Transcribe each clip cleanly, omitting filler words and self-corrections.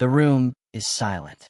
The room is silent.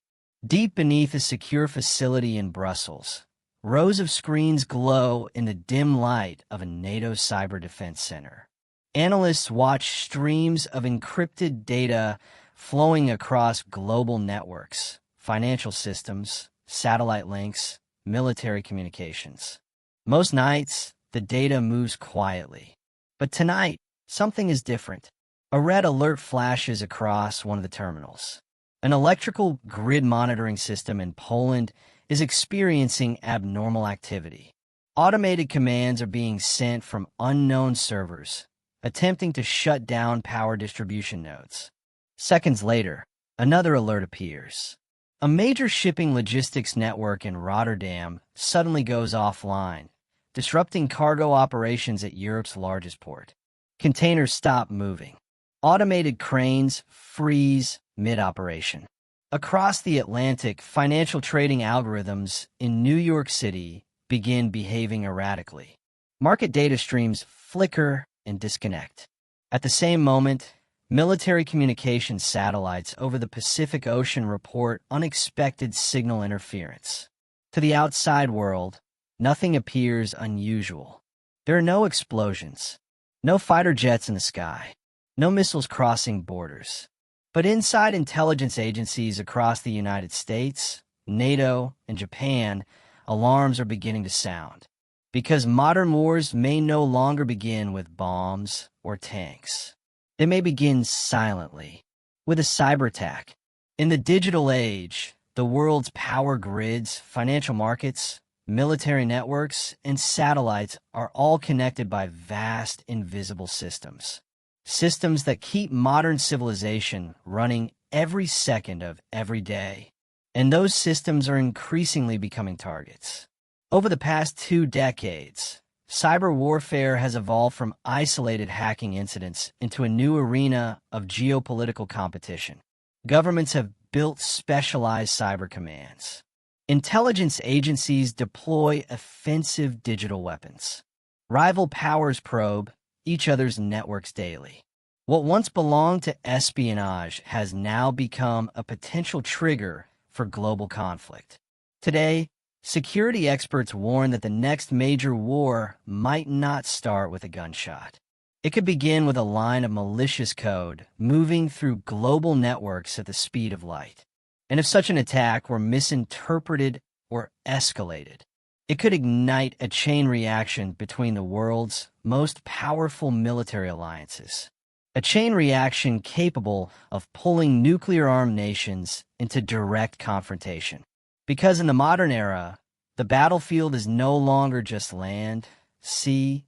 Deep beneath a secure facility in Brussels, rows of screens glow in the dim light of a NATO cyber defense center. Analysts watch streams of encrypted data flowing across global networks, financial systems, satellite links, military communications. Most nights, the data moves quietly. But tonight, something is different. A red alert flashes across one of the terminals. An electrical grid monitoring system in Poland is experiencing abnormal activity. Automated commands are being sent from unknown servers, attempting to shut down power distribution nodes. Seconds later, another alert appears. A major shipping logistics network in Rotterdam suddenly goes offline, disrupting cargo operations at Europe's largest port. Containers stop moving. Automated cranes freeze mid-operation. Across the Atlantic, financial trading algorithms in New York City begin behaving erratically. Market data streams flicker and disconnect. At the same moment, military communications satellites over the Pacific Ocean report unexpected signal interference. To the outside world, nothing appears unusual. There are no explosions, no fighter jets in the sky, no missiles crossing borders. But inside intelligence agencies across the United States, NATO, and Japan, alarms are beginning to sound. Because modern wars may no longer begin with bombs or tanks. They may begin silently, with a cyber attack. In the digital age, the world's power grids, financial markets, military networks, and satellites are all connected by vast, invisible systems. Systems that keep modern civilization running every second of every day. And those systems are increasingly becoming targets. Over the past 2 decades, cyber warfare has evolved from isolated hacking incidents into a new arena of geopolitical competition. Governments have built specialized cyber commands. Intelligence agencies deploy offensive digital weapons. Rival powers probe each other's networks daily. What once belonged to espionage has now become a potential trigger for global conflict. Today, security experts warn that the next major war might not start with a gunshot. It could begin with a line of malicious code moving through global networks at the speed of light. And if such an attack were misinterpreted or escalated, it could ignite a chain reaction between the world's most powerful military alliances. A chain reaction capable of pulling nuclear-armed nations into direct confrontation. Because in the modern era, the battlefield is no longer just land, sea,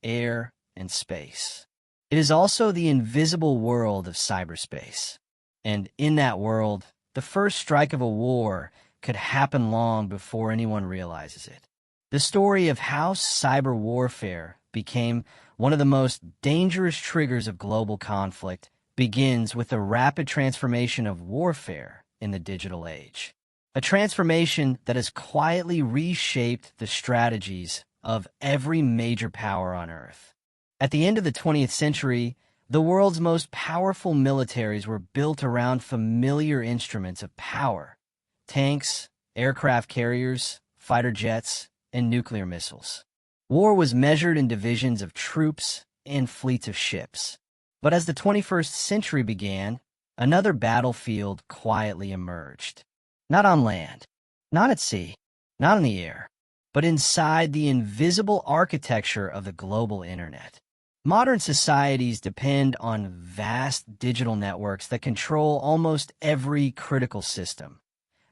air, and space. It is also the invisible world of cyberspace. And in that world, the first strike of a war could happen long before anyone realizes it. The story of how cyber warfare became one of the most dangerous triggers of global conflict begins with the rapid transformation of warfare in the digital age. A transformation that has quietly reshaped the strategies of every major power on Earth. At the end of the 20th century, the world's most powerful militaries were built around familiar instruments of power: tanks, aircraft carriers, fighter jets, and nuclear missiles. War was measured in divisions of troops and fleets of ships. But as the 21st century began, another battlefield quietly emerged. Not on land, not at sea, not in the air, but inside the invisible architecture of the global internet. Modern societies depend on vast digital networks that control almost every critical system.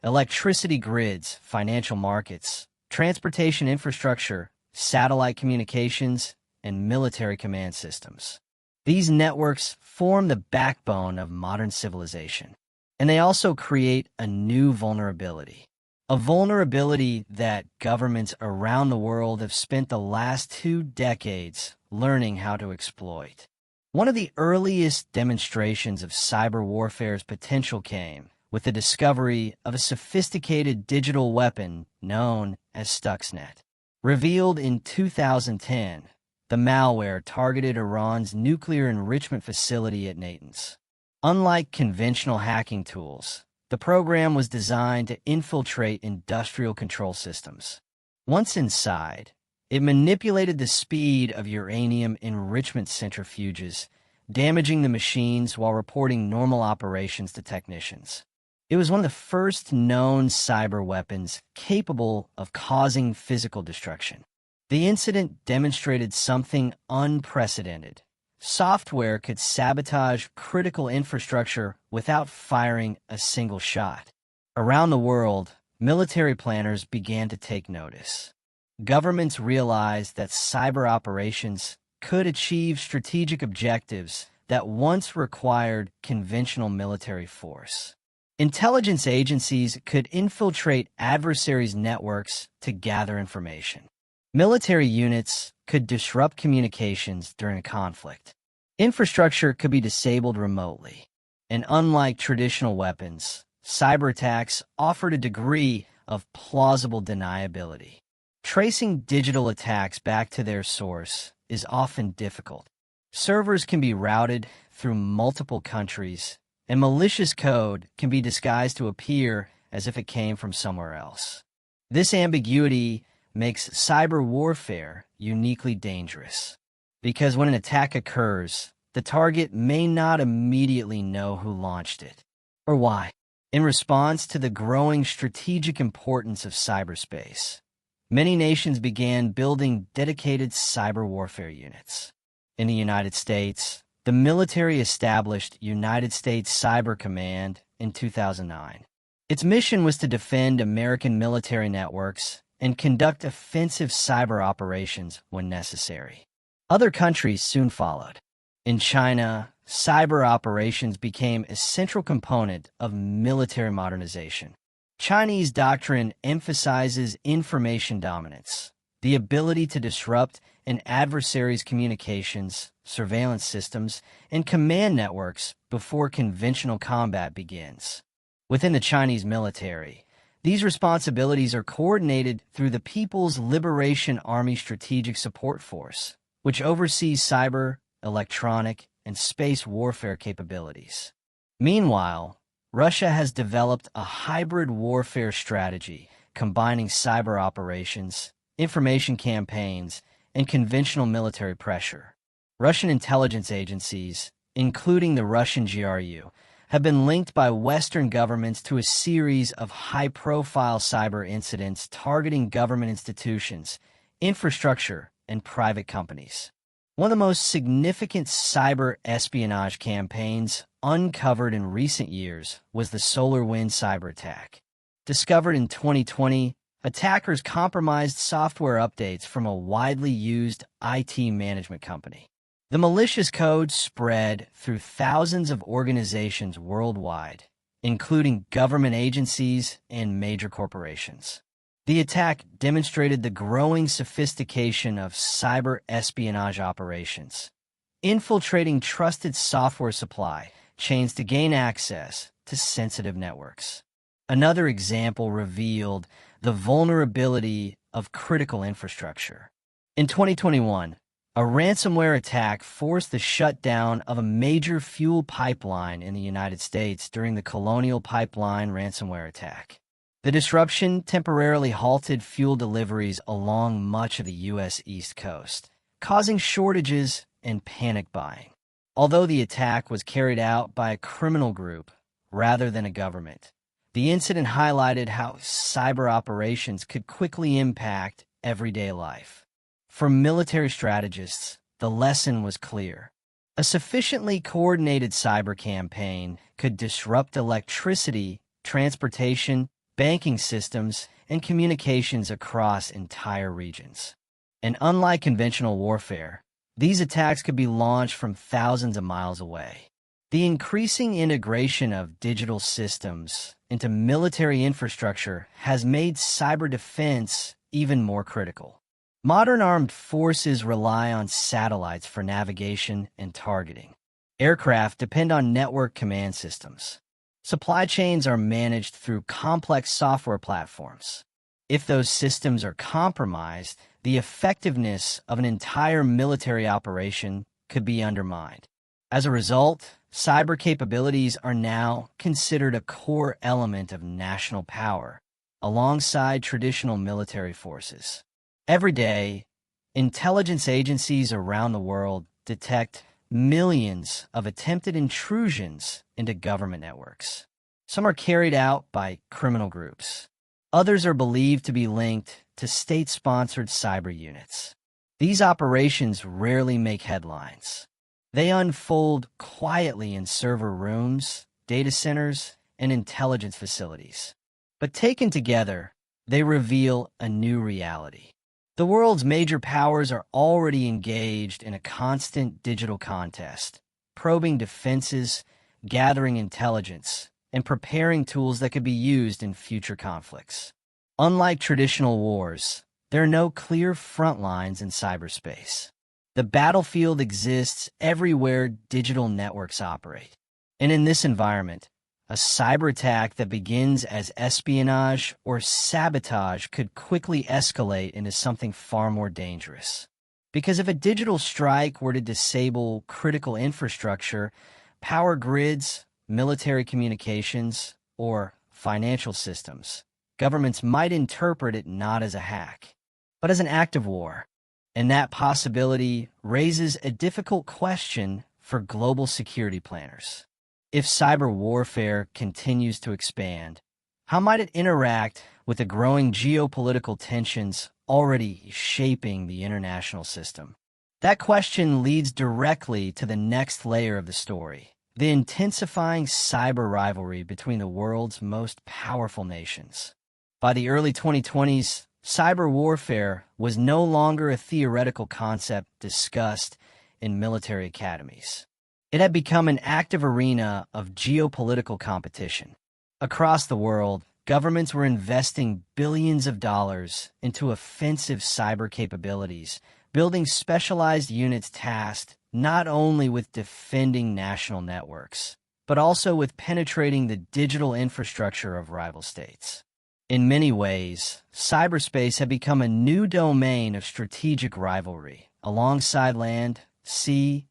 Electricity grids, financial markets, transportation infrastructure, satellite communications, and military command systems. These networks form the backbone of modern civilization, and they also create a new vulnerability. A vulnerability that governments around the world have spent the last 2 decades learning how to exploit. One of the earliest demonstrations of cyber warfare's potential came with the discovery of a sophisticated digital weapon known as Stuxnet. Revealed in 2010, the malware targeted Iran's nuclear enrichment facility at Natanz. Unlike conventional hacking tools, the program was designed to infiltrate industrial control systems. Once inside, it manipulated the speed of uranium enrichment centrifuges, damaging the machines while reporting normal operations to technicians. It was one of the first known cyber weapons capable of causing physical destruction. The incident demonstrated something unprecedented. Software could sabotage critical infrastructure without firing a single shot. Around the world, military planners began to take notice. Governments realized that cyber operations could achieve strategic objectives that once required conventional military force. Intelligence agencies could infiltrate adversaries' networks to gather information. Military units could disrupt communications during a conflict. Infrastructure could be disabled remotely. And unlike traditional weapons, cyber attacks offered a degree of plausible deniability. Tracing digital attacks back to their source is often difficult. Servers can be routed through multiple countries, and malicious code can be disguised to appear as if it came from somewhere else. This ambiguity makes cyber warfare uniquely dangerous, because when an attack occurs, the target may not immediately know who launched it or why. In response to the growing strategic importance of cyberspace, many nations began building dedicated cyber warfare units. In the United States, the military established United States Cyber Command in 2009. Its mission was to defend American military networks and conduct offensive cyber operations when necessary. Other countries soon followed. In China, cyber operations became a central component of military modernization. Chinese doctrine emphasizes information dominance, the ability to disrupt an adversary's communications, surveillance systems, and command networks before conventional combat begins. Within the Chinese military, these responsibilities are coordinated through the People's Liberation Army Strategic Support Force, which oversees cyber, electronic, and space warfare capabilities. Meanwhile, Russia has developed a hybrid warfare strategy combining cyber operations, information campaigns, and conventional military pressure. Russian intelligence agencies, including the Russian GRU, have been linked by Western governments to a series of high-profile cyber incidents targeting government institutions, infrastructure, and private companies. One of the most significant cyber espionage campaigns uncovered in recent years was the SolarWinds cyber attack. Discovered in 2020, attackers compromised software updates from a widely used IT management company. The malicious code spread through thousands of organizations worldwide, including government agencies and major corporations. The attack demonstrated the growing sophistication of cyber espionage operations, infiltrating trusted software supply chains to gain access to sensitive networks. Another example revealed the vulnerability of critical infrastructure. In 2021, a ransomware attack forced the shutdown of a major fuel pipeline in the United States during the Colonial Pipeline ransomware attack. The disruption temporarily halted fuel deliveries along much of the U.S. East Coast, causing shortages and panic buying. Although the attack was carried out by a criminal group rather than a government, the incident highlighted how cyber operations could quickly impact everyday life. For military strategists, the lesson was clear. A sufficiently coordinated cyber campaign could disrupt electricity, transportation, banking systems, and communications across entire regions. And unlike conventional warfare, these attacks could be launched from thousands of miles away. The increasing integration of digital systems into military infrastructure has made cyber defense even more critical. Modern armed forces rely on satellites for navigation and targeting. Aircraft depend on network command systems. Supply chains are managed through complex software platforms. If those systems are compromised, the effectiveness of an entire military operation could be undermined. As a result, cyber capabilities are now considered a core element of national power, alongside traditional military forces. Every day, intelligence agencies around the world detect millions of attempted intrusions into government networks. Some are carried out by criminal groups. Others are believed to be linked to state-sponsored cyber units. These operations rarely make headlines. They unfold quietly in server rooms, data centers, and intelligence facilities. But taken together, they reveal a new reality. The world's major powers are already engaged in a constant digital contest, probing defenses, gathering intelligence, and preparing tools that could be used in future conflicts. Unlike traditional wars, there are no clear front lines in cyberspace. The battlefield exists everywhere digital networks operate. And in this environment, a cyber attack that begins as espionage or sabotage could quickly escalate into something far more dangerous. Because if a digital strike were to disable critical infrastructure, power grids, military communications, or financial systems, governments might interpret it not as a hack, but as an act of war. And that possibility raises a difficult question for global security planners. If cyber warfare continues to expand, how might it interact with the growing geopolitical tensions already shaping the international system? That question leads directly to the next layer of the story, the intensifying cyber rivalry between the world's most powerful nations. By the early 2020s, cyber warfare was no longer a theoretical concept discussed in military academies. It had become an active arena of geopolitical competition. Across the world, governments were investing billions of dollars into offensive cyber capabilities, building specialized units tasked not only with defending national networks, but also with penetrating the digital infrastructure of rival states. In many ways, cyberspace had become a new domain of strategic rivalry, alongside land, sea,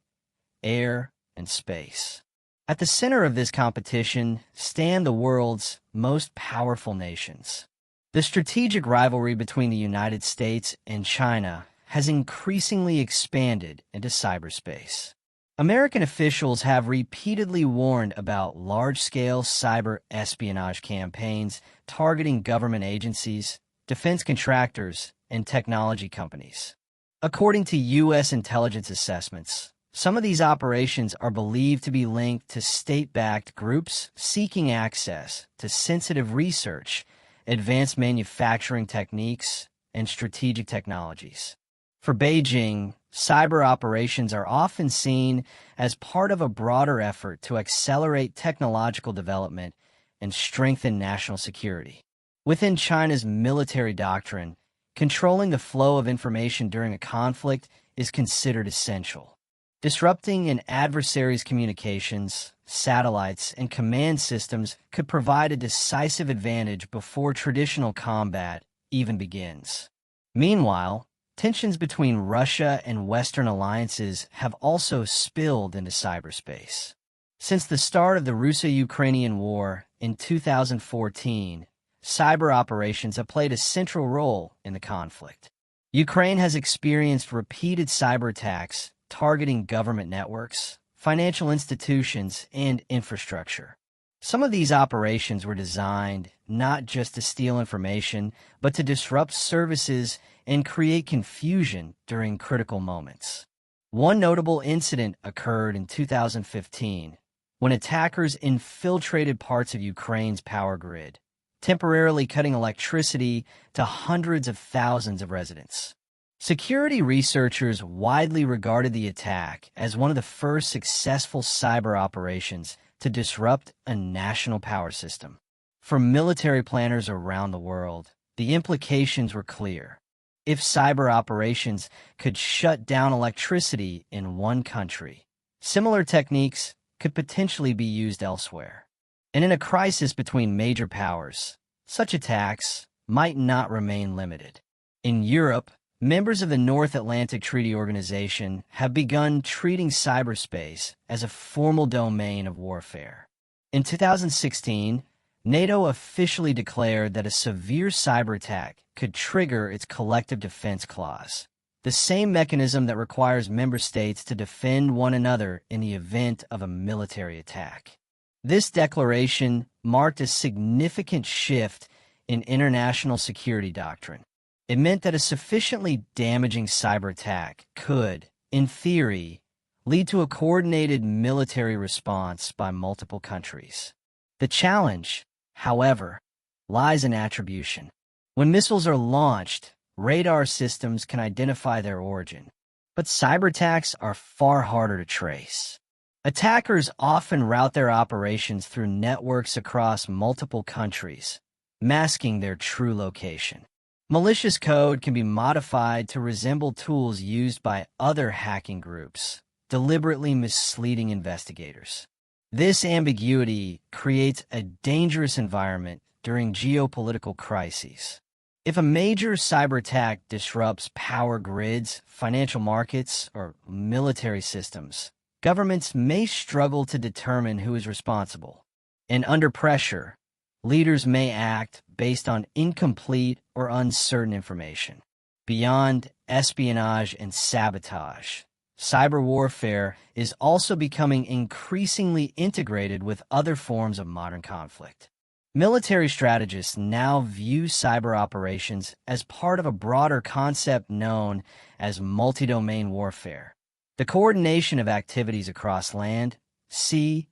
air, and space. At the center of this competition stand the world's most powerful nations. The strategic rivalry between the United States and China has increasingly expanded into cyberspace. American officials have repeatedly warned about large-scale cyber espionage campaigns targeting government agencies, defense contractors, and technology companies. According to U.S. intelligence assessments, some of these operations are believed to be linked to state-backed groups seeking access to sensitive research, advanced manufacturing techniques, and strategic technologies. For Beijing, cyber operations are often seen as part of a broader effort to accelerate technological development and strengthen national security. Within China's military doctrine, controlling the flow of information during a conflict is considered essential. Disrupting an adversary's communications, satellites, and command systems could provide a decisive advantage before traditional combat even begins. Meanwhile, tensions between Russia and Western alliances have also spilled into cyberspace. Since the start of the Russo-Ukrainian War in 2014, cyber operations have played a central role in the conflict. Ukraine has experienced repeated cyber attacks targeting government networks, financial institutions, and infrastructure. Some of these operations were designed not just to steal information, but to disrupt services and create confusion during critical moments. One notable incident occurred in 2015 when attackers infiltrated parts of Ukraine's power grid, temporarily cutting electricity to hundreds of thousands of residents. Security researchers widely regarded the attack as one of the first successful cyber operations to disrupt a national power system. For military planners around the world, the implications were clear. If cyber operations could shut down electricity in one country, similar techniques could potentially be used elsewhere. And in a crisis between major powers, such attacks might not remain limited. In Europe, members of the North Atlantic Treaty Organization have begun treating cyberspace as a formal domain of warfare. In 2016, NATO officially declared that a severe cyber attack could trigger its collective defense clause, the same mechanism that requires member states to defend one another in the event of a military attack. This declaration marked a significant shift in international security doctrine. It meant that a sufficiently damaging cyber attack could, in theory, lead to a coordinated military response by multiple countries. The challenge, however, lies in attribution. When missiles are launched, radar systems can identify their origin, but cyber attacks are far harder to trace. Attackers often route their operations through networks across multiple countries, masking their true location. Malicious code can be modified to resemble tools used by other hacking groups, deliberately misleading investigators. This ambiguity creates a dangerous environment during geopolitical crises. If a major cyber attack disrupts power grids, financial markets, or military systems, governments may struggle to determine who is responsible. And under pressure, leaders may act based on incomplete or uncertain information. Beyond espionage and sabotage, cyber warfare is also becoming increasingly integrated with other forms of modern conflict. Military strategists now view cyber operations as part of a broader concept known as multi-domain warfare, the coordination of activities across land, sea,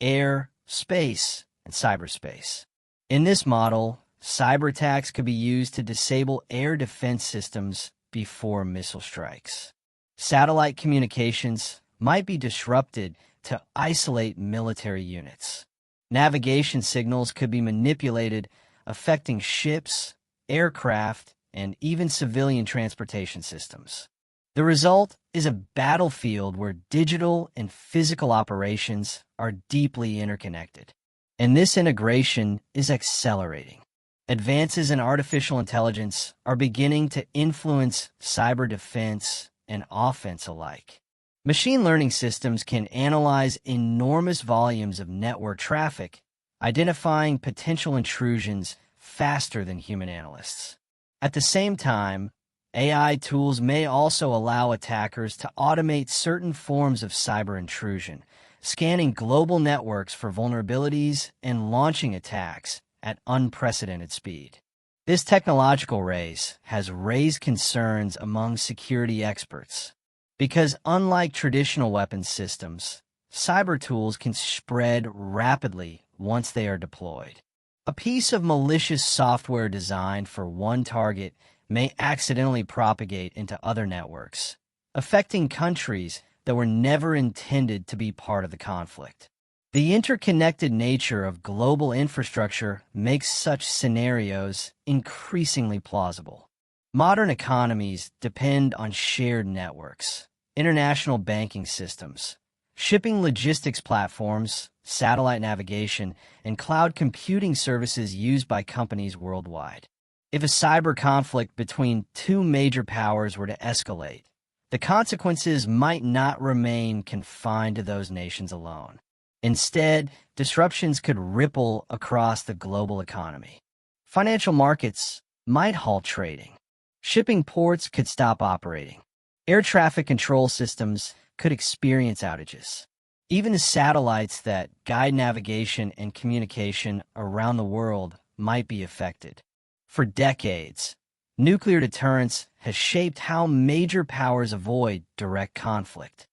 air, space, and cyberspace. In this model, cyber attacks could be used to disable air defense systems before missile strikes. Satellite communications might be disrupted to isolate military units. Navigation signals could be manipulated, affecting ships, aircraft, and even civilian transportation systems. The result is a battlefield where digital and physical operations are deeply interconnected. And this integration is accelerating. Advances in artificial intelligence are beginning to influence cyber defense and offense alike. Machine learning systems can analyze enormous volumes of network traffic, identifying potential intrusions faster than human analysts. At the same time, AI tools may also allow attackers to automate certain forms of cyber intrusion, scanning global networks for vulnerabilities and launching attacks at unprecedented speed. This technological race has raised concerns among security experts, because unlike traditional weapons systems, cyber tools can spread rapidly once they are deployed. A piece of malicious software designed for one target may accidentally propagate into other networks, affecting countries that were never intended to be part of the conflict. The interconnected nature of global infrastructure makes such scenarios increasingly plausible. Modern economies depend on shared networks, international banking systems, shipping logistics platforms, satellite navigation, and cloud computing services used by companies worldwide. If a cyber conflict between two major powers were to escalate, the consequences might not remain confined to those nations alone. Instead, disruptions could ripple across the global economy. Financial markets might halt trading. Shipping ports could stop operating. Air traffic control systems could experience outages. Even the satellites that guide navigation and communication around the world might be affected. For decades, nuclear deterrence has shaped how major powers avoid direct conflict.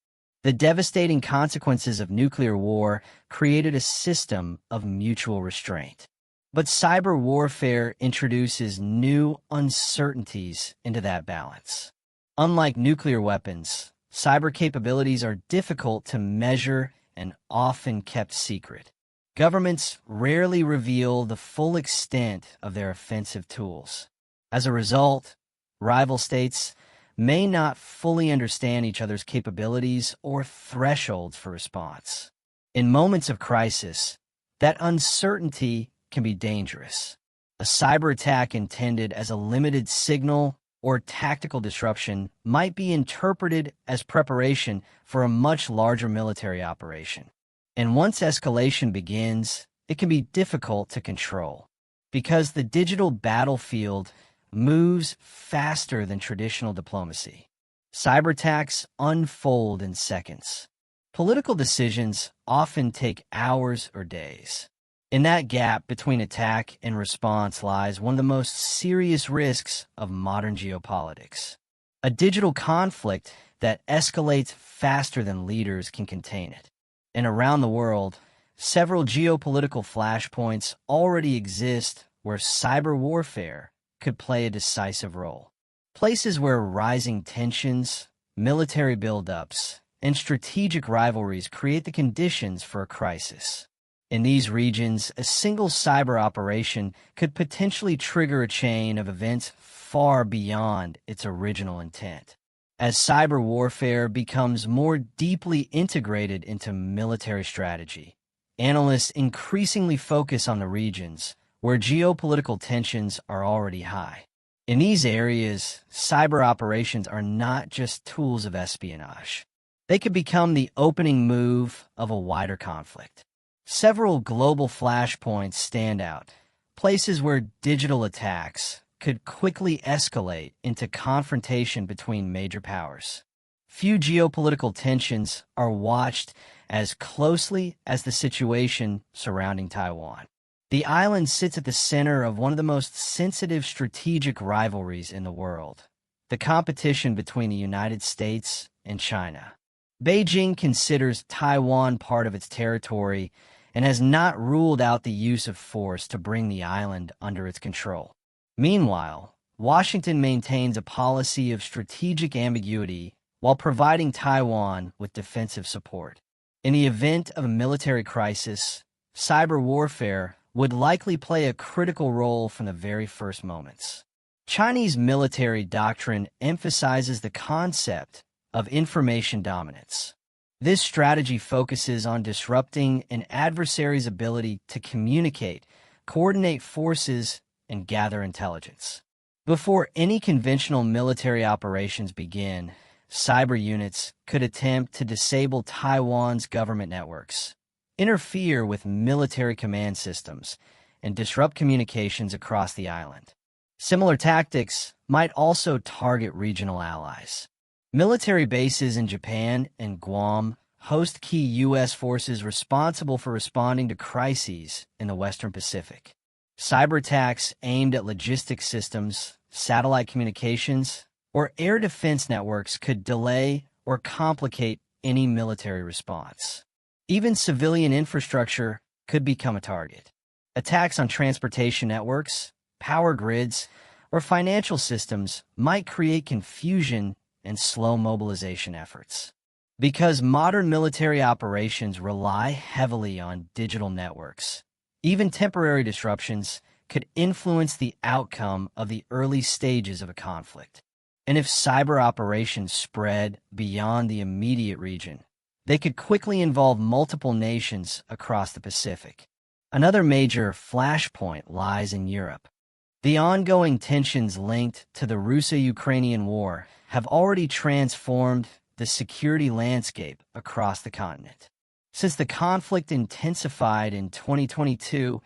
The devastating consequences of nuclear war created a system of mutual restraint. But cyber warfare introduces new uncertainties into that balance. Unlike nuclear weapons, cyber capabilities are difficult to measure and often kept secret. Governments rarely reveal the full extent of their offensive tools. As a result, rival states may not fully understand each other's capabilities or thresholds for response. In moments of crisis, that uncertainty can be dangerous. A cyber attack intended as a limited signal or tactical disruption might be interpreted as preparation for a much larger military operation. And once escalation begins, it can be difficult to control, because the digital battlefield moves faster than traditional diplomacy. Cyberattacks unfold in seconds. Political decisions often take hours or days. In that gap between attack and response lies one of the most serious risks of modern geopolitics. A digital conflict that escalates faster than leaders can contain it. And around the world, several geopolitical flashpoints already exist where cyber warfare could play a decisive role. Places where rising tensions, military buildups, and strategic rivalries create the conditions for a crisis. In these regions, a single cyber operation could potentially trigger a chain of events far beyond its original intent. As cyber warfare becomes more deeply integrated into military strategy, analysts increasingly focus on the regions where geopolitical tensions are already high. In these areas, cyber operations are not just tools of espionage. They could become the opening move of a wider conflict. Several global flashpoints stand out, places where digital attacks could quickly escalate into confrontation between major powers. Few geopolitical tensions are watched as closely as the situation surrounding Taiwan. The island sits at the center of one of the most sensitive strategic rivalries in the world, the competition between the United States and China. Beijing considers Taiwan part of its territory and has not ruled out the use of force to bring the island under its control. Meanwhile, Washington maintains a policy of strategic ambiguity while providing Taiwan with defensive support. In the event of a military crisis, cyber warfare would likely play a critical role from the very first moments. Chinese military doctrine emphasizes the concept of information dominance. This strategy focuses on disrupting an adversary's ability to communicate, coordinate forces, and gather intelligence. Before any conventional military operations begin, cyber units could attempt to disable Taiwan's government networks, interfere with military command systems, and disrupt communications across the island. Similar tactics might also target regional allies. Military bases in Japan and Guam host key U.S. forces responsible for responding to crises in the Western Pacific. Cyber attacks aimed at logistics systems, satellite communications, or air defense networks could delay or complicate any military response. Even civilian infrastructure could become a target. Attacks on transportation networks, power grids, or financial systems might create confusion and slow mobilization efforts. Because modern military operations rely heavily on digital networks, even temporary disruptions could influence the outcome of the early stages of a conflict. And if cyber operations spread beyond the immediate region, they could quickly involve multiple nations across the Pacific. Another major flashpoint lies in Europe. The ongoing tensions linked to the Russo-Ukrainian War have already transformed the security landscape across the continent. Since the conflict intensified in 2022,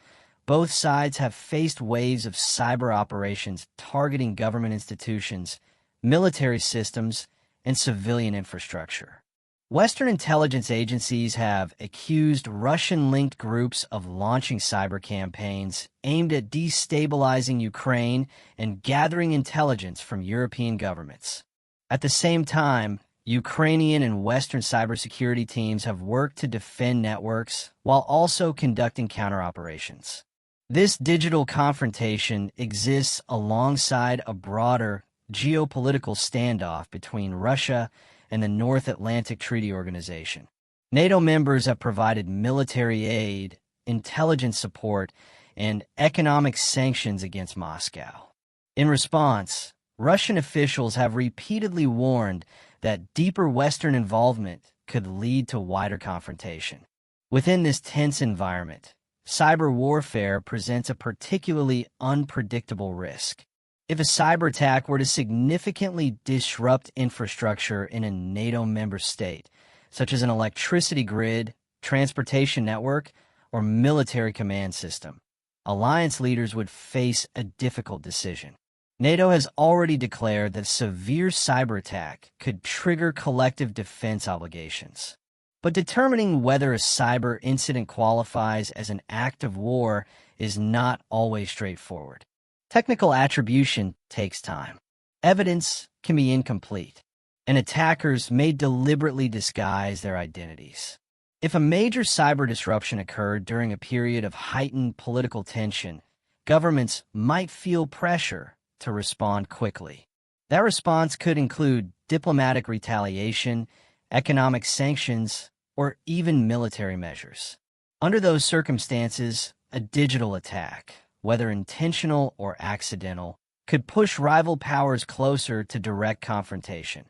both sides have faced waves of cyber operations targeting government institutions, military systems, and civilian infrastructure. Western intelligence agencies have accused Russian-linked groups of launching cyber campaigns aimed at destabilizing Ukraine and gathering intelligence from European governments. At the same time, Ukrainian and Western cybersecurity teams have worked to defend networks while also conducting counter-operations. This digital confrontation exists alongside a broader geopolitical standoff between Russia and the North Atlantic Treaty Organization. NATO members have provided military aid, intelligence support, and economic sanctions against Moscow. In response, Russian officials have repeatedly warned that deeper Western involvement could lead to wider confrontation. Within this tense environment, cyber warfare presents a particularly unpredictable risk. If a cyber attack were to significantly disrupt infrastructure in a NATO member state, such as an electricity grid, transportation network, or military command system, alliance leaders would face a difficult decision. NATO has already declared that a severe cyber attack could trigger collective defense obligations. But determining whether a cyber incident qualifies as an act of war is not always straightforward. Technical attribution takes time. Evidence can be incomplete, and attackers may deliberately disguise their identities. If a major cyber disruption occurred during a period of heightened political tension, governments might feel pressure to respond quickly. That response could include diplomatic retaliation, economic sanctions, or even military measures. Under those circumstances, a digital attack, whether intentional or accidental, could push rival powers closer to direct confrontation.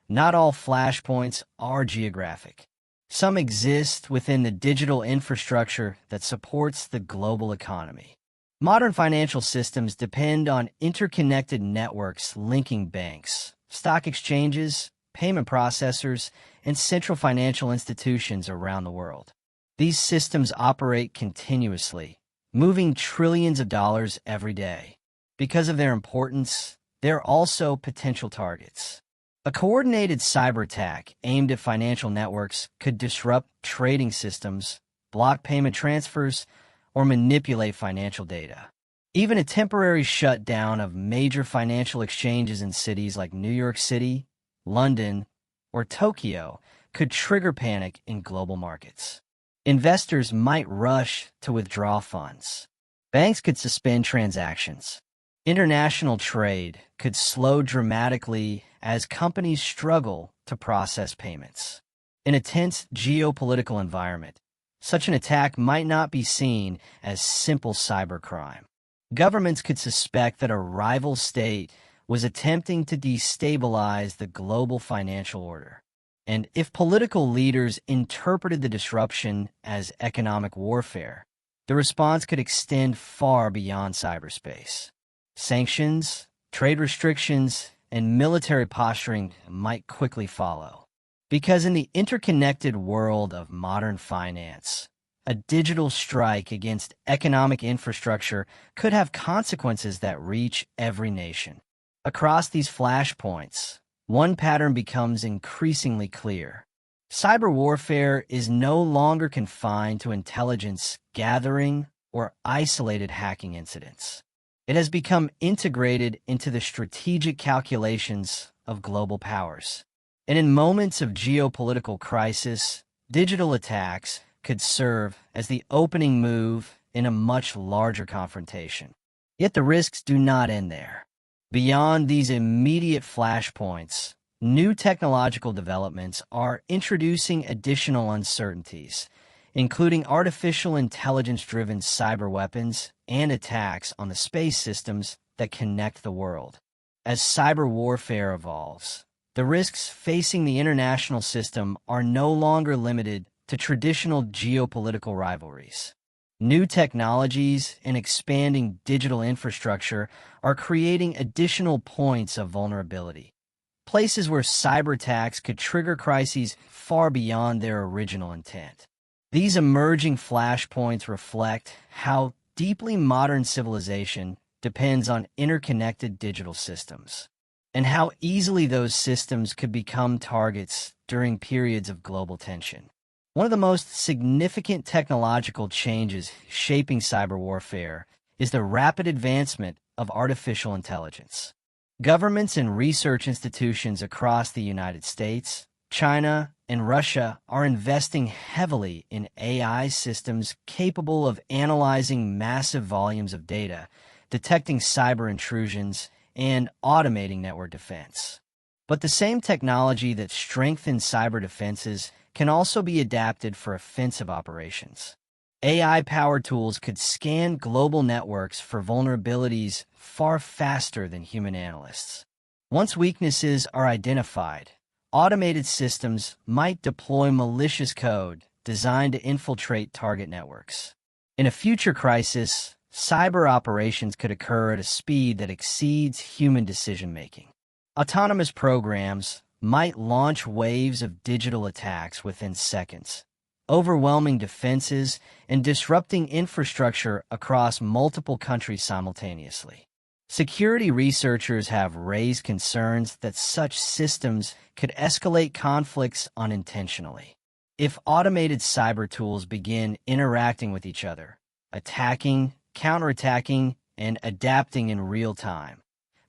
Not all flashpoints are geographic. Some exist within the digital infrastructure that supports the global economy. Modern financial systems depend on interconnected networks linking banks, stock exchanges, payment processors, and central financial institutions around the world. These systems operate continuously, moving trillions of dollars every day. Because of their importance, they're also potential targets. A coordinated cyber attack aimed at financial networks could disrupt trading systems, block payment transfers, or manipulate financial data. Even a temporary shutdown of major financial exchanges in cities like New York City, London, or Tokyo could trigger panic in global markets. Investors might rush to withdraw funds. Banks could suspend transactions. International trade could slow dramatically as companies struggle to process payments. In a tense geopolitical environment, such an attack might not be seen as simple cybercrime. Governments could suspect that a rival state was attempting to destabilize the global financial order. And if political leaders interpreted the disruption as economic warfare, the response could extend far beyond cyberspace. Sanctions, trade restrictions, and military posturing might quickly follow. Because in the interconnected world of modern finance, a digital strike against economic infrastructure could have consequences that reach every nation. Across these flashpoints, one pattern becomes increasingly clear. Cyber warfare is no longer confined to intelligence gathering or isolated hacking incidents. It has become integrated into the strategic calculations of global powers. And in moments of geopolitical crisis, digital attacks could serve as the opening move in a much larger confrontation. Yet the risks do not end there. Beyond these immediate flashpoints, new technological developments are introducing additional uncertainties, including artificial intelligence-driven cyber weapons and attacks on the space systems that connect the world. As cyber warfare evolves, the risks facing the international system are no longer limited to traditional geopolitical rivalries. New technologies and expanding digital infrastructure are creating additional points of vulnerability, places where cyber attacks could trigger crises far beyond their original intent. These emerging flashpoints reflect how deeply modern civilization depends on interconnected digital systems, and how easily those systems could become targets during periods of global tension. One of the most significant technological changes shaping cyber warfare is the rapid advancement of artificial intelligence. Governments and research institutions across the United States, China, and Russia are investing heavily in AI systems capable of analyzing massive volumes of data, detecting cyber intrusions, and automating network defense. But the same technology that strengthens cyber defenses can also be adapted for offensive operations. AI-powered tools could scan global networks for vulnerabilities far faster than human analysts. Once weaknesses are identified, automated systems might deploy malicious code designed to infiltrate target networks. In a future crisis, cyber operations could occur at a speed that exceeds human decision-making. Autonomous programs might launch waves of digital attacks within seconds, overwhelming defenses and disrupting infrastructure across multiple countries simultaneously. Security researchers have raised concerns that such systems could escalate conflicts unintentionally. If automated cyber tools begin interacting with each other, attacking, counterattacking, and adapting in real time,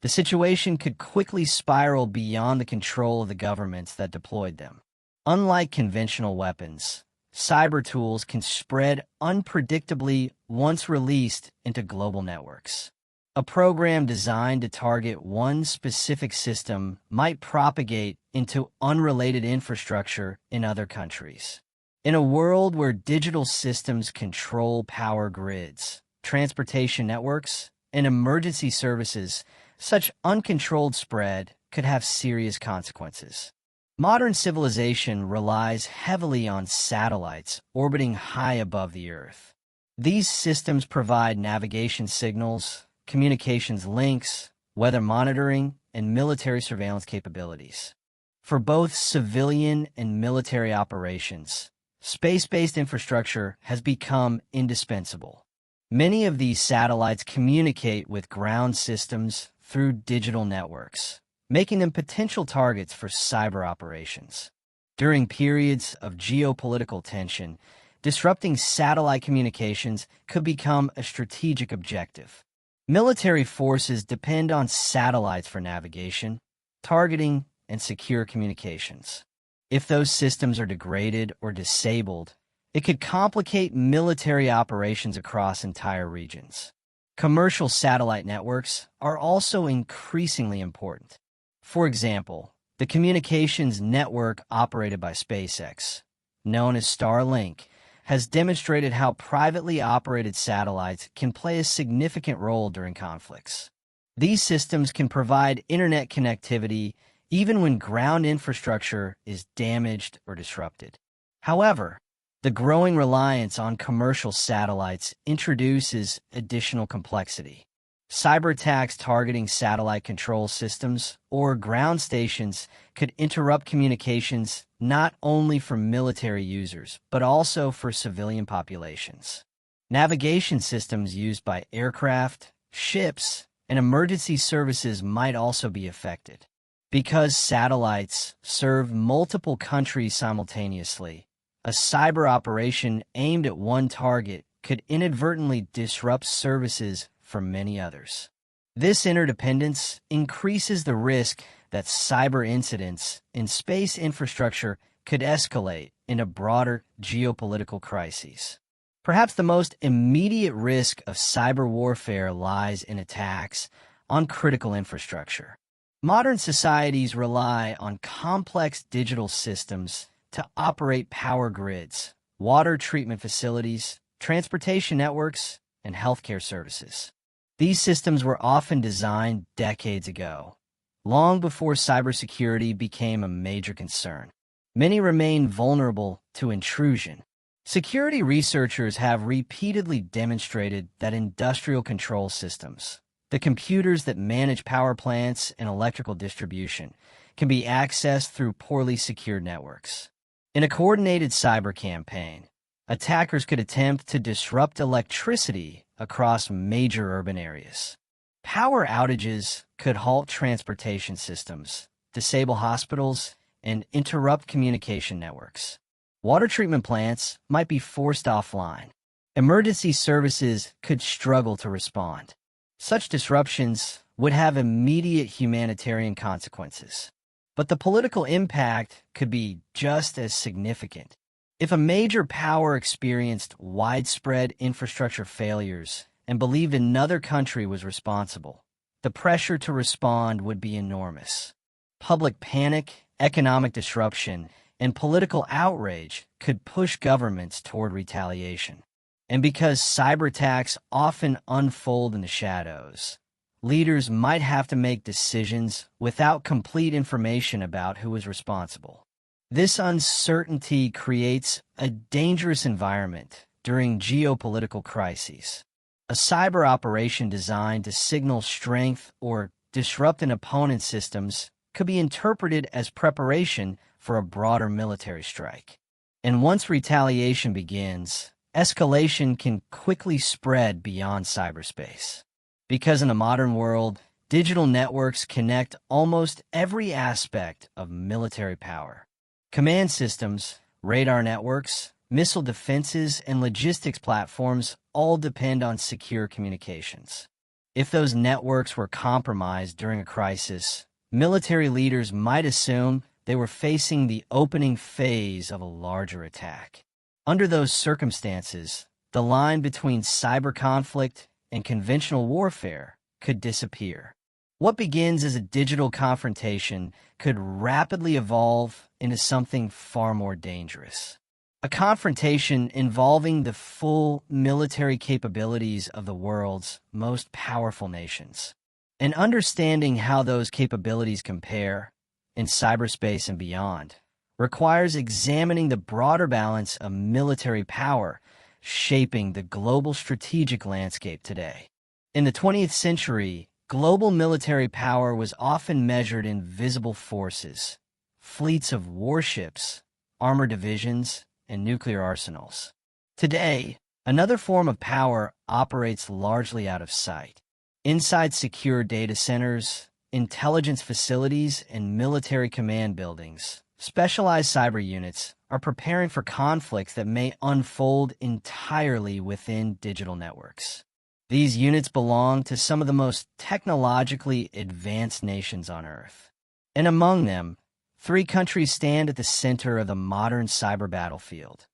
the situation could quickly spiral beyond the control of the governments that deployed them. Unlike conventional weapons, cyber tools can spread unpredictably once released into global networks. A program designed to target one specific system might propagate into unrelated infrastructure in other countries. In a world where digital systems control power grids, transportation networks, and emergency services, such uncontrolled spread could have serious consequences. Modern civilization relies heavily on satellites orbiting high above the Earth. These systems provide navigation signals, communications links, weather monitoring, and military surveillance capabilities. For both civilian and military operations, space-based infrastructure has become indispensable. Many of these satellites communicate with ground systems through digital networks, making them potential targets for cyber operations. During periods of geopolitical tension, disrupting satellite communications could become a strategic objective. Military forces depend on satellites for navigation, targeting, and secure communications. If those systems are degraded or disabled, it could complicate military operations across entire regions. Commercial satellite networks are also increasingly important. For example, the communications network operated by SpaceX, known as Starlink, has demonstrated how privately operated satellites can play a significant role during conflicts. These systems can provide internet connectivity even when ground infrastructure is damaged or disrupted. However, the growing reliance on commercial satellites introduces additional complexity. Cyber attacks targeting satellite control systems or ground stations could interrupt communications not only for military users, but also for civilian populations. Navigation systems used by aircraft, ships, and emergency services might also be affected. Because satellites serve multiple countries simultaneously, a cyber operation aimed at one target could inadvertently disrupt services for many others. This interdependence increases the risk that cyber incidents in space infrastructure could escalate into broader geopolitical crises. Perhaps the most immediate risk of cyber warfare lies in attacks on critical infrastructure. Modern societies rely on complex digital systems to operate power grids, water treatment facilities, transportation networks, and healthcare services. These systems were often designed decades ago, long before cybersecurity became a major concern. Many remain vulnerable to intrusion. Security researchers have repeatedly demonstrated that industrial control systems, the computers that manage power plants and electrical distribution, can be accessed through poorly secured networks. In a coordinated cyber campaign, attackers could attempt to disrupt electricity across major urban areas. Power outages could halt transportation systems, disable hospitals, and interrupt communication networks. Water treatment plants might be forced offline. Emergency services could struggle to respond. Such disruptions would have immediate humanitarian consequences. But the political impact could be just as significant. If a major power experienced widespread infrastructure failures and believed another country was responsible, the pressure to respond would be enormous. Public panic, economic disruption, and political outrage could push governments toward retaliation. And because cyber attacks often unfold in the shadows, leaders might have to make decisions without complete information about who is responsible. This uncertainty creates a dangerous environment during geopolitical crises. A cyber operation designed to signal strength or disrupt an opponent's systems could be interpreted as preparation for a broader military strike. And once retaliation begins, escalation can quickly spread beyond cyberspace. Because in the modern world, digital networks connect almost every aspect of military power. Command systems, radar networks, missile defenses, and logistics platforms all depend on secure communications. If those networks were compromised during a crisis, military leaders might assume they were facing the opening phase of a larger attack. Under those circumstances, the line between cyber conflict and conventional warfare could disappear. What begins as a digital confrontation could rapidly evolve into something far more dangerous. A confrontation involving the full military capabilities of the world's most powerful nations. And understanding how those capabilities compare in cyberspace and beyond requires examining the broader balance of military power shaping the global strategic landscape today. In the 20th century, global military power was often measured in visible forces, fleets of warships, armored divisions, and nuclear arsenals. Today, another form of power operates largely out of sight. Inside secure data centers, intelligence facilities, and military command buildings, specialized cyber units are preparing for conflicts that may unfold entirely within digital networks. These units belong to some of the most technologically advanced nations on Earth. And among them, 3 countries stand at the center of the modern cyber battlefield: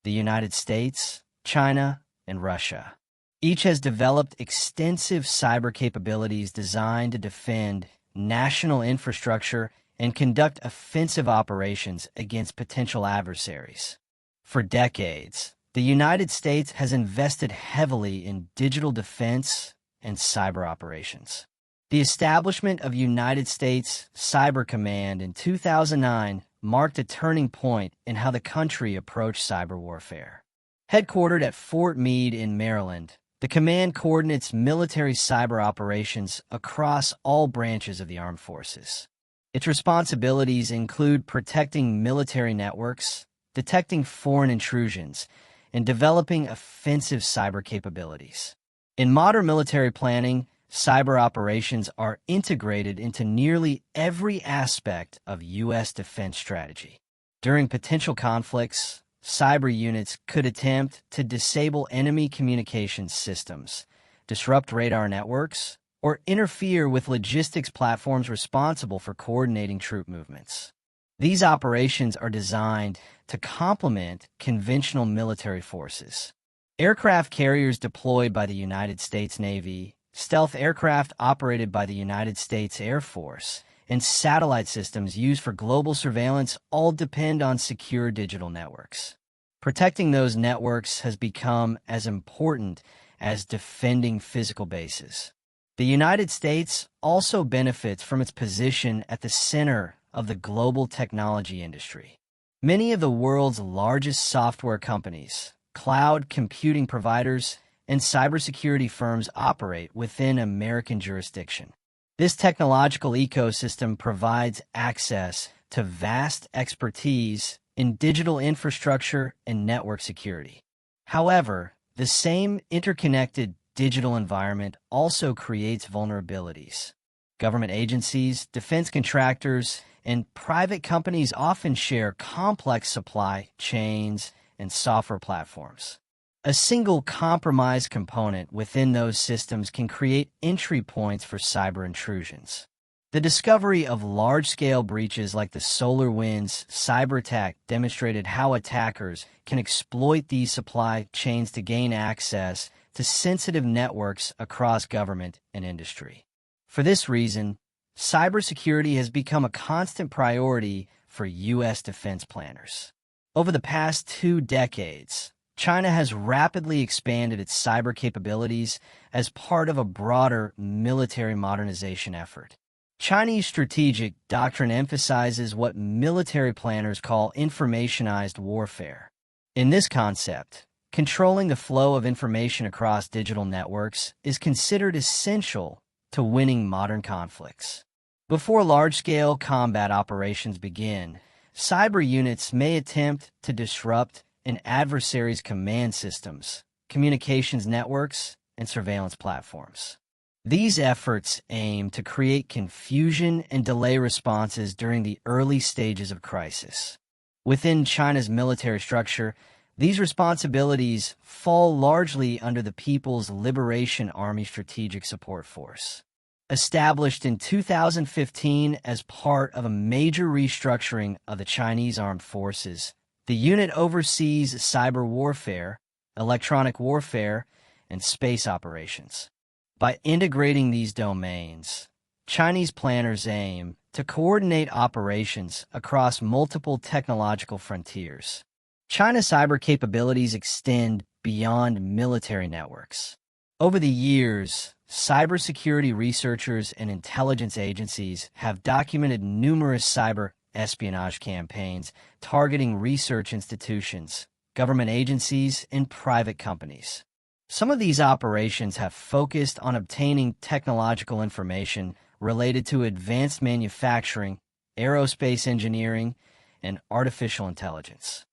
the United States, China, and Russia. Each has developed extensive cyber capabilities designed to defend national infrastructure and conduct offensive operations against potential adversaries. For decades, the United States has invested heavily in digital defense and cyber operations. The establishment of United States Cyber Command in 2009 marked a turning point in how the country approached cyber warfare. Headquartered at Fort Meade in Maryland, the command coordinates military cyber operations across all branches of the armed forces. Its responsibilities include protecting military networks, detecting foreign intrusions, and developing offensive cyber capabilities. In modern military planning, cyber operations are integrated into nearly every aspect of U.S. defense strategy. During potential conflicts, cyber units could attempt to disable enemy communications systems, disrupt radar networks, or interfere with logistics platforms responsible for coordinating troop movements. These operations are designed to complement conventional military forces. Aircraft carriers deployed by the United States Navy, stealth aircraft operated by the United States Air Force, and satellite systems used for global surveillance all depend on secure digital networks. Protecting those networks has become as important as defending physical bases. The United States also benefits from its position at the center of the global technology industry. Many of the world's largest software companies, cloud computing providers, and cybersecurity firms operate within American jurisdiction. This technological ecosystem provides access to vast expertise in digital infrastructure and network security. However, the same interconnected digital environment also creates vulnerabilities. Government agencies, defense contractors, and private companies often share complex supply chains and software platforms. A single compromised component within those systems can create entry points for cyber intrusions. The discovery of large-scale breaches like the SolarWinds cyber attack demonstrated how attackers can exploit these supply chains to gain access to sensitive networks across government and industry. For this reason, cybersecurity has become a constant priority for U.S. defense planners. Over the past 2 decades, China has rapidly expanded its cyber capabilities as part of a broader military modernization effort. Chinese strategic doctrine emphasizes what military planners call informationized warfare. In this concept, Controlling the flow of information across digital networks is considered essential to winning modern conflicts. Before large-scale combat operations begin, cyber units may attempt to disrupt an adversary's command systems, communications networks, and surveillance platforms. These efforts aim to create confusion and delay responses during the early stages of crisis. Within China's military structure, these responsibilities fall largely under the People's Liberation Army Strategic Support Force. Established in 2015 as part of a major restructuring of the Chinese armed forces, the unit oversees cyber warfare, electronic warfare, and space operations. By integrating these domains, Chinese planners aim to coordinate operations across multiple technological frontiers. China's cyber capabilities extend beyond military networks. Over the years, cybersecurity researchers and intelligence agencies have documented numerous cyber espionage campaigns targeting research institutions, government agencies, and private companies. Some of these operations have focused on obtaining technological information related to advanced manufacturing, aerospace engineering, and artificial intelligence.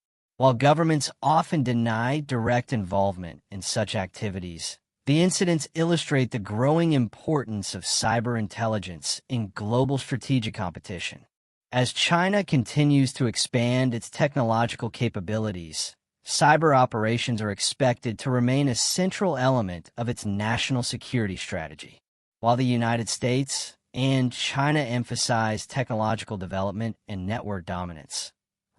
While governments often deny direct involvement in such activities, the incidents illustrate the growing importance of cyber intelligence in global strategic competition. As China continues to expand its technological capabilities, cyber operations are expected to remain a central element of its national security strategy. While the United States and China emphasize technological development and network dominance,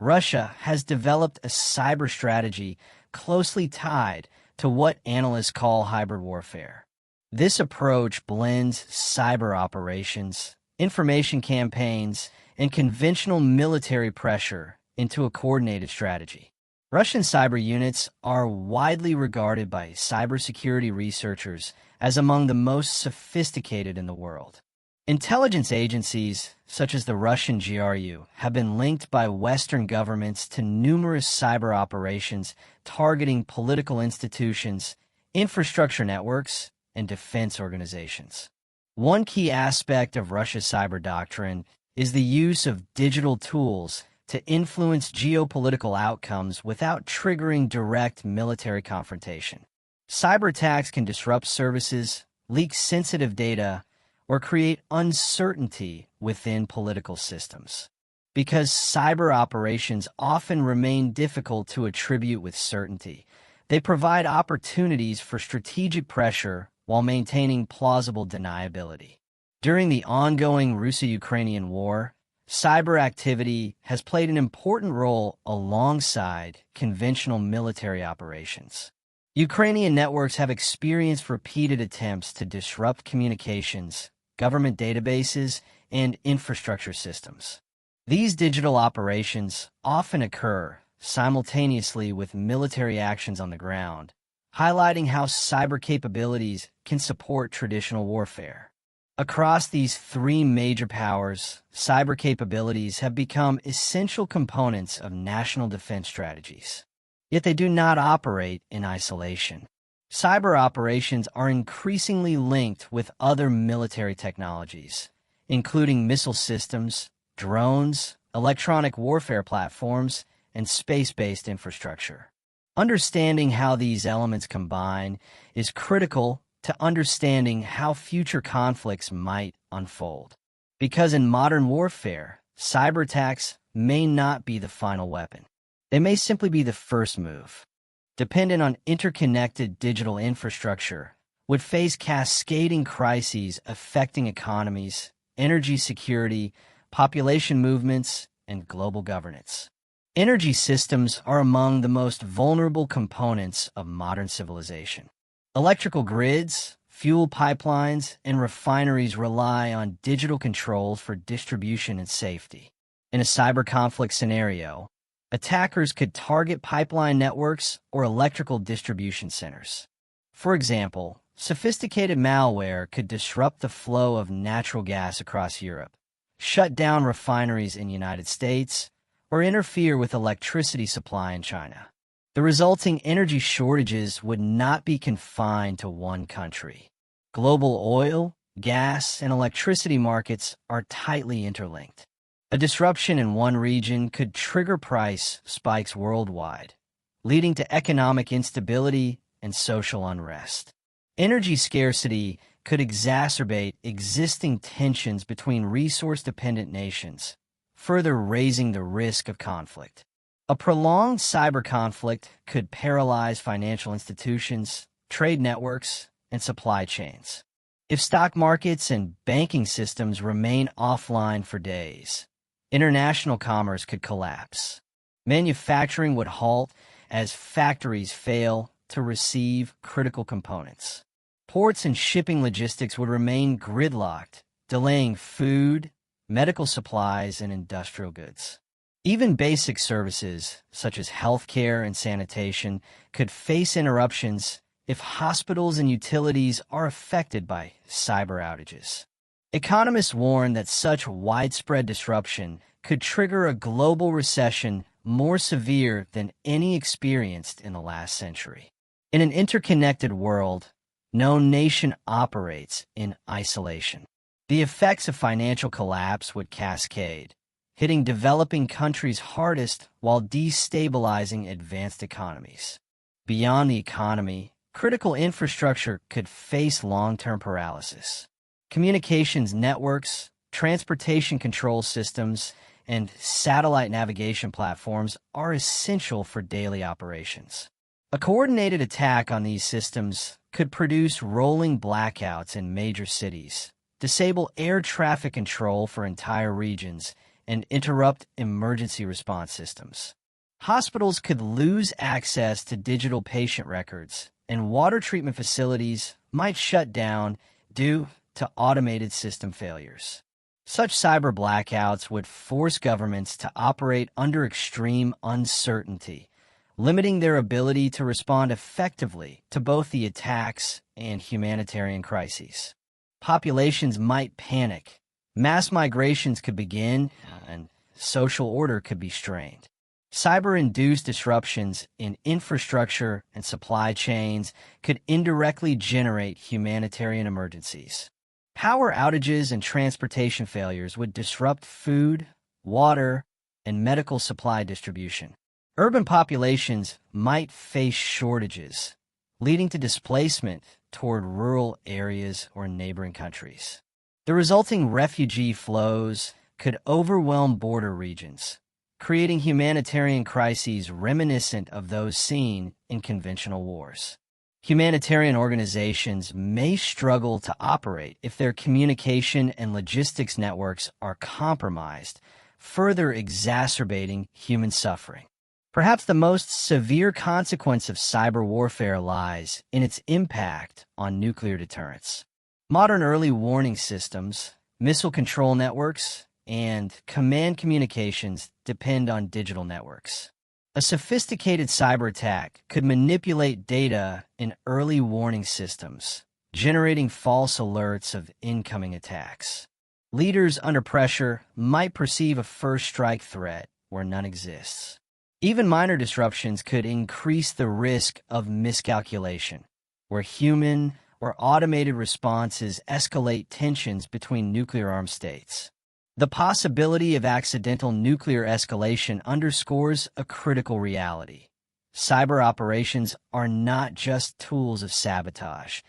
Russia has developed a cyber strategy closely tied to what analysts call hybrid warfare. This approach blends cyber operations, information campaigns, and conventional military pressure into a coordinated strategy. Russian cyber units are widely regarded by cybersecurity researchers as among the most sophisticated in the world. Intelligence agencies, such as the Russian GRU, have been linked by Western governments to numerous cyber operations targeting political institutions, infrastructure networks, and defense organizations. One key aspect of Russia's cyber doctrine is the use of digital tools to influence geopolitical outcomes without triggering direct military confrontation. Cyber attacks can disrupt services, leak sensitive data, or create uncertainty within political systems. Because cyber operations often remain difficult to attribute with certainty, they provide opportunities for strategic pressure while maintaining plausible deniability. During the ongoing Russo-Ukrainian War, cyber activity has played an important role alongside conventional military operations. Ukrainian networks have experienced repeated attempts to disrupt communications, government databases, and infrastructure systems. These digital operations often occur simultaneously with military actions on the ground, highlighting how cyber capabilities can support traditional warfare. Across these three major powers, cyber capabilities have become essential components of national defense strategies. Yet they do not operate in isolation. Cyber operations are increasingly linked with other military technologies, including missile systems, drones, electronic warfare platforms, and space-based infrastructure. Understanding how these elements combine is critical to understanding how future conflicts might unfold. Because in modern warfare, cyber attacks may not be the final weapon. They may simply be the first move. Dependent on interconnected digital infrastructure, would face cascading crises affecting economies, energy security, population movements, and global governance. Energy systems are among the most vulnerable components of modern civilization. Electrical grids, fuel pipelines, and refineries rely on digital controls for distribution and safety. In a cyber conflict scenario, attackers could target pipeline networks or electrical distribution centers. For example, sophisticated malware could disrupt the flow of natural gas across Europe, shut down refineries in the United States, or interfere with electricity supply in China. The resulting energy shortages would not be confined to one country. Global oil, gas, and electricity markets are tightly interlinked. A disruption in one region could trigger price spikes worldwide, leading to economic instability and social unrest. Energy scarcity could exacerbate existing tensions between resource-dependent nations, further raising the risk of conflict. A prolonged cyber conflict could paralyze financial institutions, trade networks, and supply chains. If stock markets and banking systems remain offline for days, international commerce could collapse. Manufacturing would halt as factories fail to receive critical components. Ports and shipping logistics would remain gridlocked, delaying food, medical supplies, and industrial goods. Even basic services, such as healthcare and sanitation, could face interruptions if hospitals and utilities are affected by cyber outages. Economists warn that such widespread disruption could trigger a global recession more severe than any experienced in the last century. In an interconnected world, no nation operates in isolation. The effects of financial collapse would cascade, hitting developing countries hardest while destabilizing advanced economies. Beyond the economy, critical infrastructure could face long-term paralysis. Communications networks, transportation control systems, and satellite navigation platforms are essential for daily operations. A coordinated attack on these systems could produce rolling blackouts in major cities, disable air traffic control for entire regions, and interrupt emergency response systems. Hospitals could lose access to digital patient records, and water treatment facilities might shut down due to automated system failures. Such cyber blackouts would force governments to operate under extreme uncertainty, limiting their ability to respond effectively to both the attacks and humanitarian crises. Populations might panic, mass migrations could begin, and social order could be strained. Cyber-induced disruptions in infrastructure and supply chains could indirectly generate humanitarian emergencies. Power outages and transportation failures would disrupt food, water, and medical supply distribution. Urban populations might face shortages, leading to displacement toward rural areas or neighboring countries. The resulting refugee flows could overwhelm border regions, creating humanitarian crises reminiscent of those seen in conventional wars. Humanitarian organizations may struggle to operate if their communication and logistics networks are compromised, further exacerbating human suffering. Perhaps the most severe consequence of cyber warfare lies in its impact on nuclear deterrence. Modern early warning systems, missile control networks, and command communications depend on digital networks. A sophisticated cyber attack could manipulate data in early warning systems, generating false alerts of incoming attacks. Leaders under pressure might perceive a first strike threat where none exists. Even minor disruptions could increase the risk of miscalculation, where human or automated responses escalate tensions between nuclear-armed states. The possibility of accidental nuclear escalation underscores a critical reality. Cyber operations are not just tools of sabotage.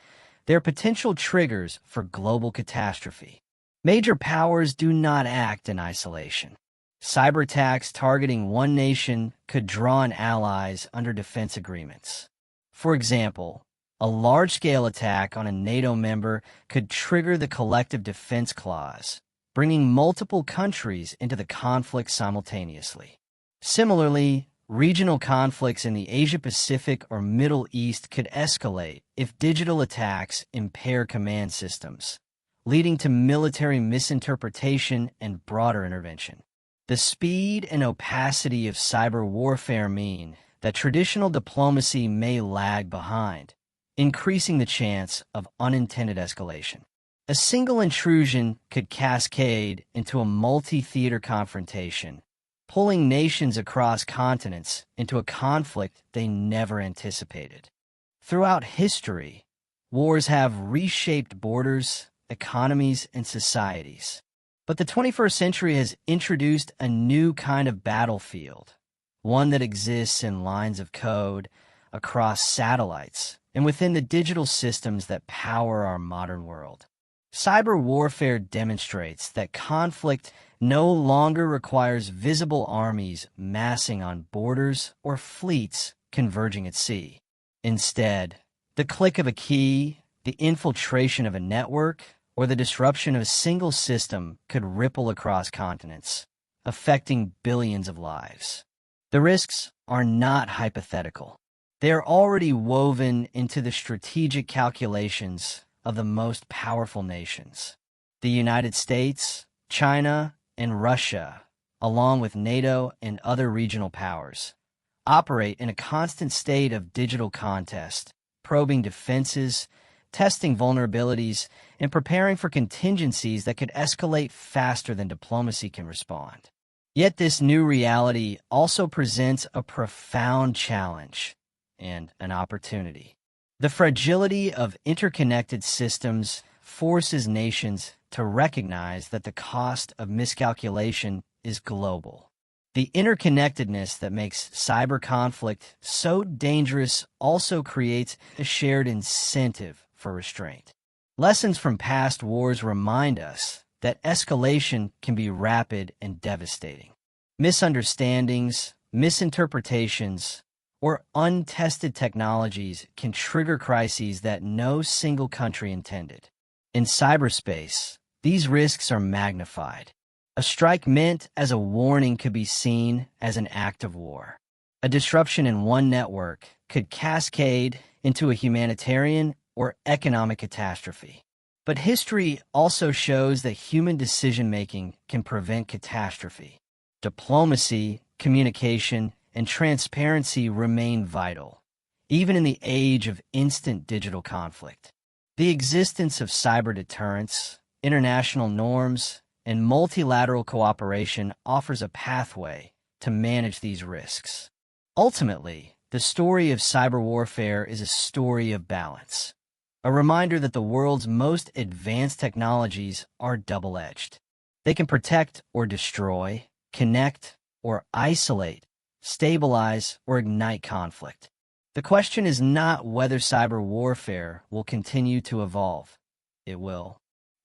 They're potential triggers for global catastrophe. Major powers do not act in isolation. Cyber attacks targeting one nation could draw in allies under defense agreements. For example, a large-scale attack on a NATO member could trigger the Collective Defense Clause, bringing multiple countries into the conflict simultaneously. Similarly, regional conflicts in the Asia-Pacific or Middle East could escalate if digital attacks impair command systems, leading to military misinterpretation and broader intervention. The speed and opacity of cyber warfare mean that traditional diplomacy may lag behind, increasing the chance of unintended escalation. A single intrusion could cascade into a multi-theater confrontation, pulling nations across continents into a conflict they never anticipated. Throughout history, wars have reshaped borders, economies, and societies. But the 21st century has introduced a new kind of battlefield, one that exists in lines of code, across satellites, and within the digital systems that power our modern world. Cyber warfare demonstrates that conflict no longer requires visible armies massing on borders or fleets converging at sea. Instead, the click of a key, the infiltration of a network, or the disruption of a single system could ripple across continents, affecting billions of lives. The risks are not hypothetical. They are already woven into the strategic calculations of the most powerful nations. The United States, China, and Russia, along with NATO and other regional powers, operate in a constant state of digital contest, probing defenses, testing vulnerabilities, and preparing for contingencies that could escalate faster than diplomacy can respond. Yet this new reality also presents a profound challenge and an opportunity. The fragility of interconnected systems forces nations to recognize that the cost of miscalculation is global. The interconnectedness that makes cyber conflict so dangerous also creates a shared incentive for restraint. Lessons from past wars remind us that escalation can be rapid and devastating. Misunderstandings, misinterpretations, or untested technologies can trigger crises that no single country intended. In cyberspace, these risks are magnified. A strike meant as a warning could be seen as an act of war. A disruption in one network could cascade into a humanitarian or economic catastrophe. But history also shows that human decision-making can prevent catastrophe. Diplomacy, communication, and transparency remain vital, even in the age of instant digital conflict. The existence of cyber deterrence, international norms, and multilateral cooperation offers a pathway to manage these risks. Ultimately, the story of cyber warfare is a story of balance, a reminder that the world's most advanced technologies are double-edged. They can protect or destroy, connect or isolate, stabilize or ignite conflict. The question is not whether cyber warfare will continue to evolve. It will.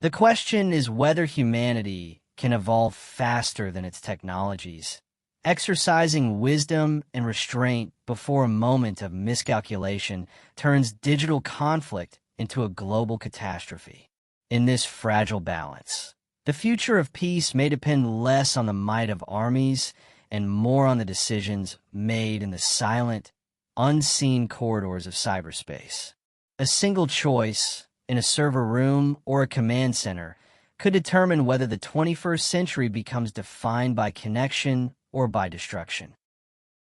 The question is whether humanity can evolve faster than its technologies, exercising wisdom and restraint before a moment of miscalculation turns digital conflict into a global catastrophe. In this fragile balance, the future of peace may depend less on the might of armies and more on the decisions made in the silent, unseen corridors of cyberspace. A single choice in a server room or a command center could determine whether the 21st century becomes defined by connection or by destruction.